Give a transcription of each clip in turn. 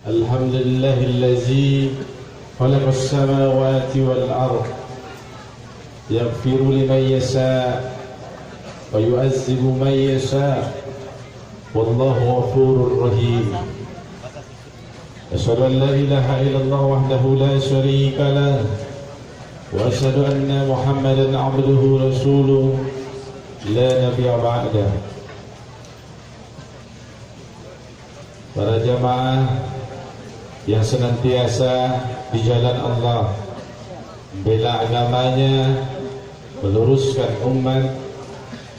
الحمد لله الذي خلق السماوات والأرض يغفر لمن يشاء ويعذب من يشاء والله غفور رحيم. أشهد أن لا إله إلا الله وحده لا شريك له وأشهد أن محمدا عبده ورسوله لا نبي بعده. Para jamaah yang senantiasa di jalan Allah, membela agamanya, meluruskan umat,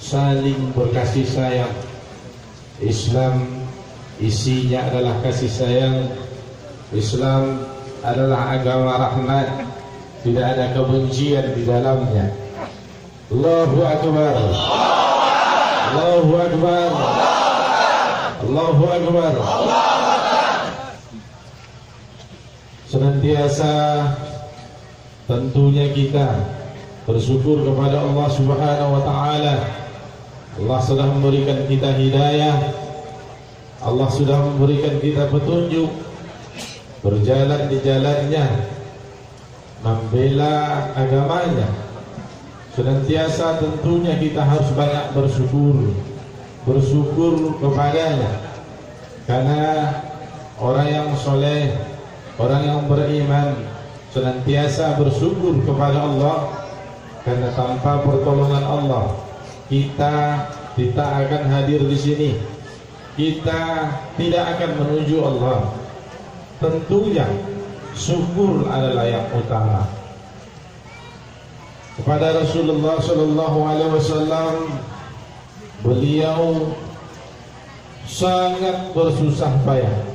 saling berkasih sayang. Islam isinya adalah kasih sayang. Islam adalah agama rahmat, tidak ada kebencian di dalamnya. Allahu Akbar, Allahu Akbar, Allahu Akbar. Senantiasa tentunya kita bersyukur kepada Allah Subhanahu wa taala. Allah sudah memberikan kita hidayah, Allah sudah memberikan kita petunjuk, berjalan di jalannya, membela agamanya. Senantiasa tentunya kita harus banyak bersyukur kepadanya, karena orang yang soleh, orang yang beriman senantiasa bersyukur kepada Allah, karena tanpa pertolongan Allah kita tidak akan hadir di sini, kita tidak akan menuju Allah. Tentunya syukur adalah yang utama. Kepada Rasulullah Sallallahu Alaihi Wasallam, beliau sangat bersusah payah,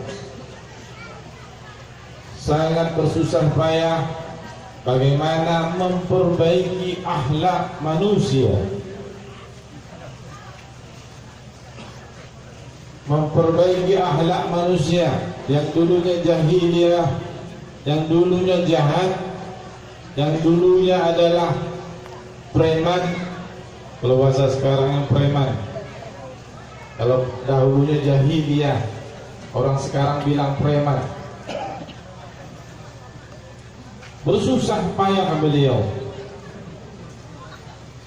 bagaimana memperbaiki akhlak manusia, yang dulunya jahiliyah, yang dulunya jahat, yang dulunya adalah preman. Kalau bahasa sekarang yang preman, kalau dahulunya jahiliyah, orang sekarang bilang preman. Bersusah payah beliau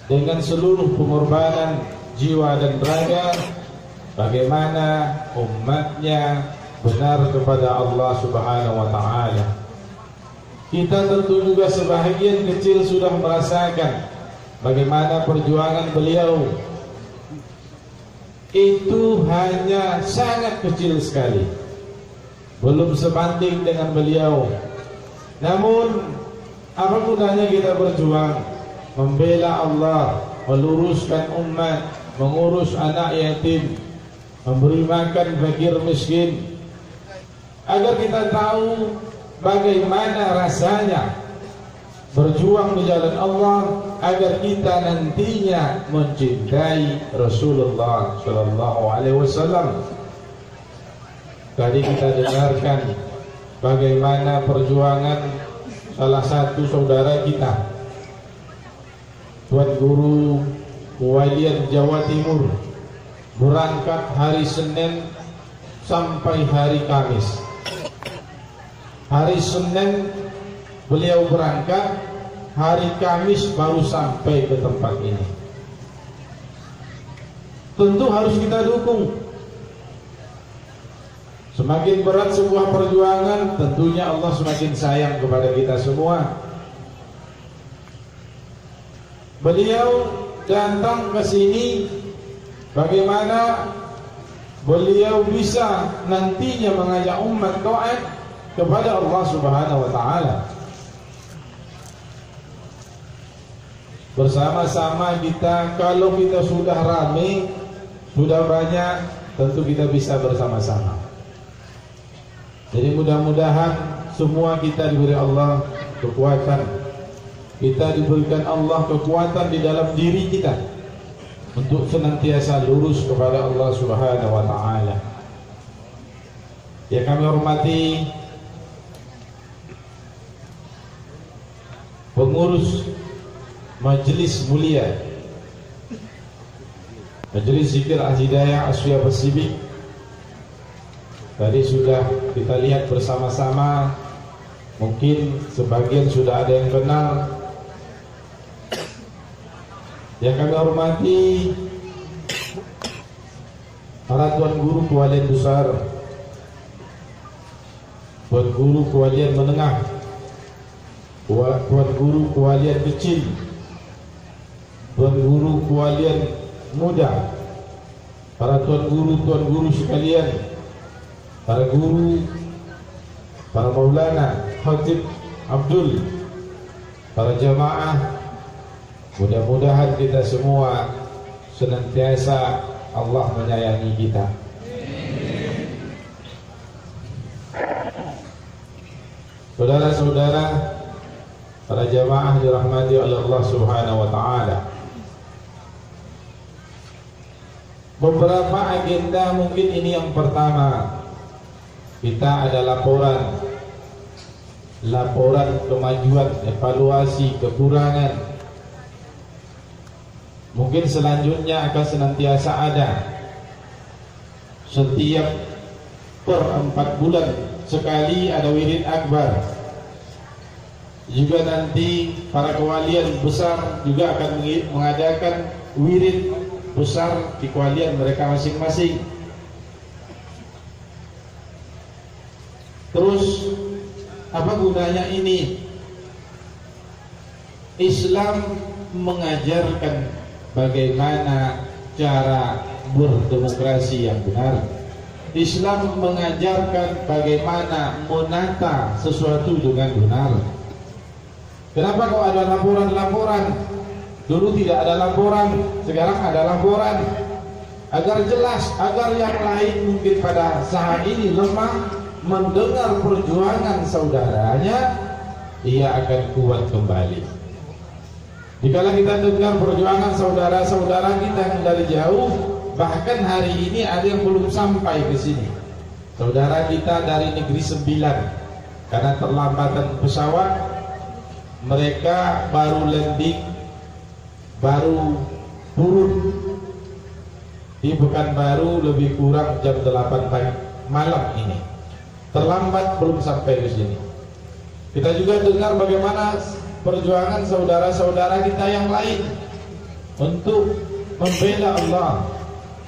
dengan seluruh pengorbanan jiwa dan raga, bagaimana umatnya benar kepada Allah Subhanahu wa taala. Kita tentu juga sebahagian kecil sudah merasakan bagaimana perjuangan beliau. Itu hanya sangat kecil sekali, belum sebanding dengan beliau. Namun apa gunanya kita berjuang, membela Allah, meluruskan umat, mengurus anak yatim, memberi makan fakir miskin, agar kita tahu bagaimana rasanya berjuang di jalan Allah, agar kita nantinya mencintai Rasulullah Sallallahu Alaihi Wasallam. Tadi kita dengarkan bagaimana perjuangan salah satu saudara kita, Tuan Guru Walian Jawa Timur, berangkat hari Senin sampai hari Kamis. Hari Senin beliau berangkat, hari Kamis baru sampai ke tempat ini. Tentu harus kita dukung. Semakin berat sebuah perjuangan, tentunya Allah semakin sayang kepada kita semua. Beliau datang ke sini, bagaimana beliau bisa nantinya mengajak umat taat kepada Allah Subhanahu wa taala. Bersama-sama kita, kalau kita sudah ramai, sudah banyak, tentu kita bisa bersama-sama. Jadi mudah-mudahan semua kita diberi Allah kekuatan, kita diberikan Allah kekuatan di dalam diri kita untuk senantiasa lurus kepada Allah Subhanahu wa taala. Ya, kami hormati pengurus Majelis Mulia, Majelis Zikir Al-Hidayah Asfiya Pasifik, Tadi sudah kita lihat bersama-sama, mungkin sebagian sudah ada yang kenal. Yang kami hormati para tuan guru kewalian besar, tuan guru kewalian menengah, tuan guru kewalian kecil, tuan guru kewalian muda, para tuan guru sekalian, para guru, para maulana, khatib Abdul, para jamaah. Mudah-mudahan kita semua senantiasa Allah menyayangi kita. Saudara-saudara, para jamaah dirahmati oleh Allah Subhanahu wa taala. Beberapa agenda, mungkin ini yang pertama. Kita ada laporan kemajuan, evaluasi, kekurangan. Mungkin selanjutnya akan senantiasa ada. Setiap per 4 bulan sekali ada wirid akbar. Juga nanti para kewalian besar juga akan mengadakan wirid besar di kewalian mereka masing-masing. Terus apa gunanya ini? Islam mengajarkan bagaimana cara berdemokrasi yang benar. Islam mengajarkan bagaimana menata sesuatu dengan benar. Kenapa kok ada laporan-laporan? Dulu tidak ada laporan, sekarang ada laporan. Agar jelas, agar yang lain mungkin pada saat ini lemah mendengar perjuangan saudaranya, ia akan kuat kembali. Jikalau kita dengar perjuangan saudara-saudara kita yang dari jauh, bahkan hari ini ada yang belum sampai ke sini. Saudara kita dari negeri 9, karena terlambatan pesawat, mereka baru landing, baru turun di Pekanbaru lebih kurang jam 8 pagi malam ini. Terlambat, belum sampai ke sini. Kita juga dengar bagaimana perjuangan saudara-saudara kita yang lain untuk membela Allah.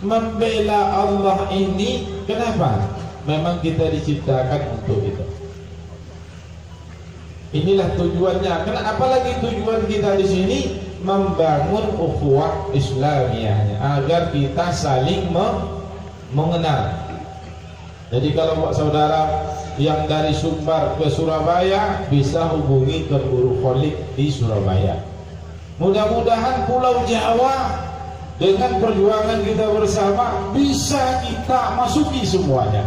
Membela Allah ini kenapa? Memang kita diciptakan untuk itu. Inilah tujuannya. Kenapa lagi tujuan kita di sini? Membangun ukhuwah Islamiyahnya, agar kita saling mengenal. Jadi kalau buat saudara yang dari Sumbar ke Surabaya, bisa hubungi ke Guru Khalid di Surabaya. Mudah-mudahan Pulau Jawa dengan perjuangan kita bersama bisa kita masuki semuanya.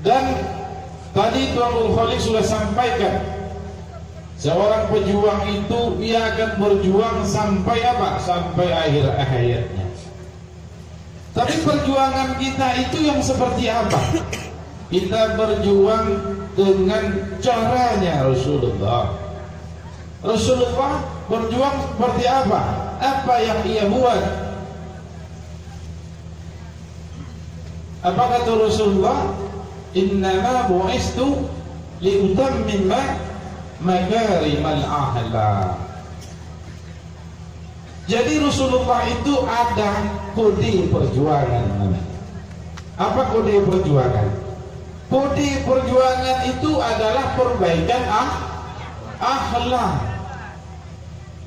Dan tadi Tuan Guru Khalid sudah sampaikan, seorang pejuang itu dia akan berjuang sampai apa? Sampai akhir hayatnya. Tapi perjuangan kita itu yang seperti apa? Kita berjuang dengan caranya Rasulullah. Rasulullah berjuang seperti apa? Apa yang ia buat? Apa kata Rasulullah? Innama bu'istu liutammima makarimal akhlaq. Jadi Rasulullah itu ada kode perjuangan. Apa kode perjuangan? Kode perjuangan itu adalah perbaikan akhlak.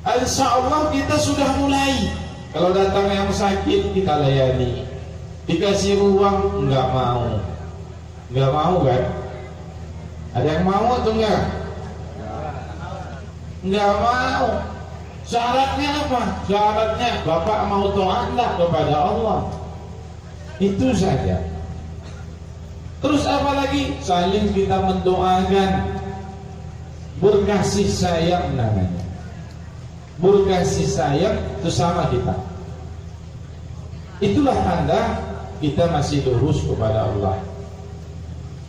Insyaallah kita sudah mulai. Kalau datang yang sakit kita layani. Dikasih uang enggak mau. Enggak mau kan? Ada yang mau atau enggak? Enggak mau. Syaratnya apa? Syaratnya Bapak mau taat kepada Allah. Itu saja. Terus apa lagi? Saling kita mendoakan, berkasih sayang namanya. Berkasih sayang sesama kita. Itulah tanda kita masih lurus kepada Allah.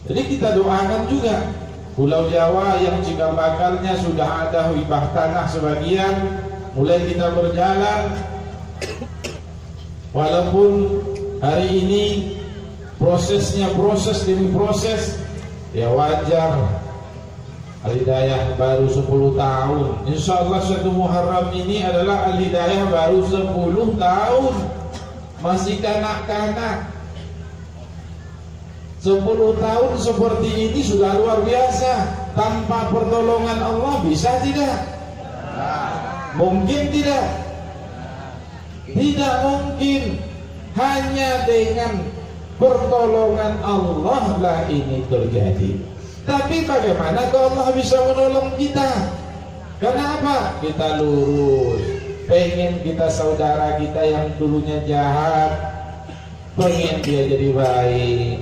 Jadi kita doakan juga Pulau Jawa yang cikal bakalnya sudah ada hibah tanah sebagian, mulai kita berjalan. Walaupun hari ini prosesnya proses demi proses, ya wajar. Al-Hidayah baru 10 tahun. Insya Allah 1 Muharram ini adalah Al-Hidayah baru 10 tahun. Masih kanak-kanak. 10 tahun seperti ini sudah luar biasa. Tanpa pertolongan Allah bisa tidak? Mungkin tidak? Tidak mungkin. Hanya dengan pertolongan Allah lah ini terjadi. Tapi bagaimana kalau Allah bisa menolong kita? Kenapa? Kita lurus. Pengen kita saudara kita yang dulunya jahat, pengen dia jadi baik.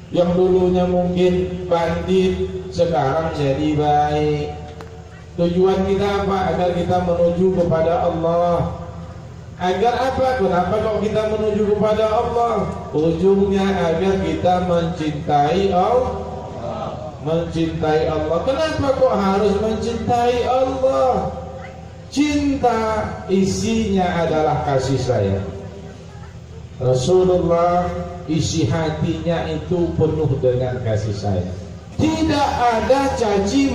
Yang dulunya mungkin bandit, sekarang jadi baik. Tujuan kita apa? Agar kita menuju kepada Allah. Agar apa? Kenapa kok kita menuju kepada Allah? Ujungnya agar kita mencintai Allah. Mencintai Allah. Kenapa kok harus mencintai Allah? Cinta isinya adalah kasih sayang. Rasulullah isi hatinya itu penuh dengan kasih sayang. Tidak ada caci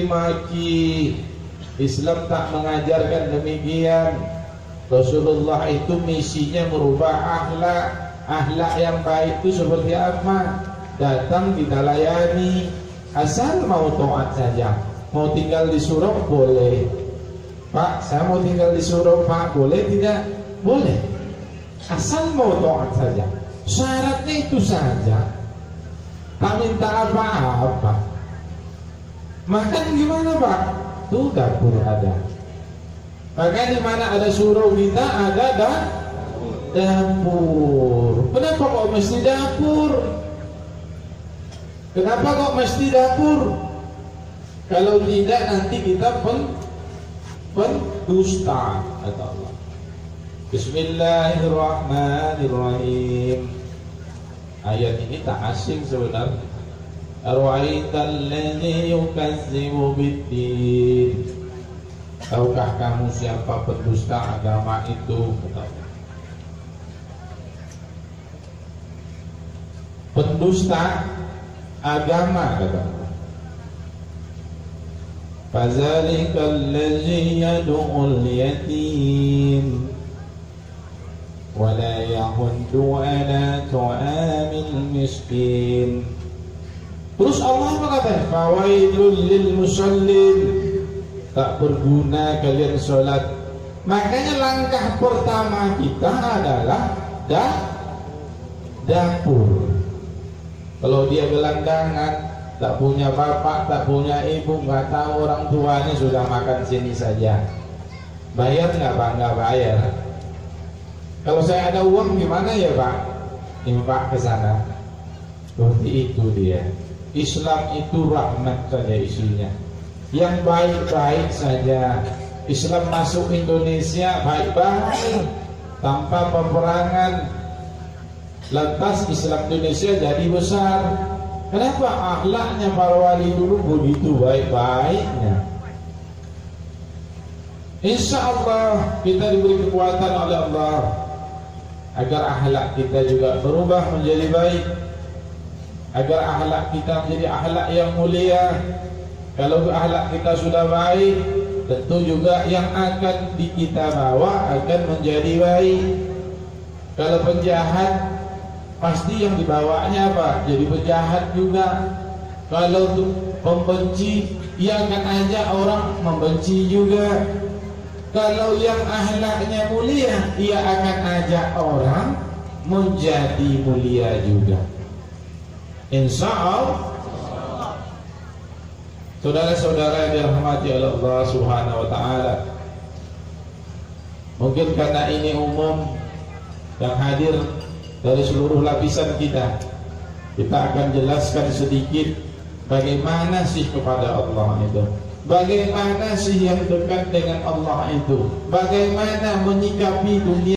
maki. Islam tak mengajarkan demikian. Rasulullah itu misinya merubah akhlak yang baik itu seperti apa? Datang kita layani, asal mau taat saja. Mau tinggal di surau boleh. Pak, saya mau tinggal di surau, Pak, boleh tidak? Boleh. Asal mau taat saja. Syaratnya itu saja. Tak minta apa-apa. Makan gimana, Pak? Tuh dapur ada. Makan di mana ada surau kita ada dapur. Kenapa kok mesti dapur? Kenapa kok mesti dapur? Kalau tidak nanti kita pendusta, kata Allah. Bismillahirrahmanirrahim. Ayat ini tak asing sebenarnya. Arwa'aital ladzi yukazzibu biddin. Tahukah kamu siapa pendusta agama itu? Kata Allah. Pendusta agama, kata Allah. Fazalikal ladzi yad'ul yatim wa la yahuddu ala tu'amil miskin. Terus Allah berkata, fawailul lil musallin. Tak berguna kalian sholat. Makanya langkah pertama kita adalah dapur. Kalau dia gelandangan, tak punya bapak, tak punya ibu, nggak tahu orang tuanya, sudah makan sini saja. Bayar nggak, Pak? Nggak bayar. Kalau saya ada uang gimana ya, Pak? Infak ke sana. Seperti itu dia. Islam itu rahmat saja isinya. Yang baik-baik saja. Islam masuk Indonesia baik-baik, tanpa peperangan. Lantas Islam Indonesia jadi besar. Kenapa? Akhlaknya para wali dulu begitu baik-baiknya. Insya Allah kita diberi kekuatan oleh Allah agar akhlak kita juga berubah menjadi baik, agar akhlak kita menjadi akhlak yang mulia. Kalau akhlak kita sudah baik, tentu juga yang akan kita bawa akan menjadi baik. Kalau penjahat, pasti yang dibawanya apa? Jadi penjahat juga. Kalau pembenci, ia akan ajak orang membenci juga. Kalau yang akhlaknya mulia, ia akan ajak orang menjadi mulia juga. Insya Allah. Saudara-saudara yang dirahmati oleh Allah Subhanahu wa ta'ala, mungkin karena ini umum yang hadir dari seluruh lapisan kita akan jelaskan sedikit bagaimana sih kepada Allah itu, bagaimana sih yang dekat dengan Allah itu, bagaimana menyikapi dunia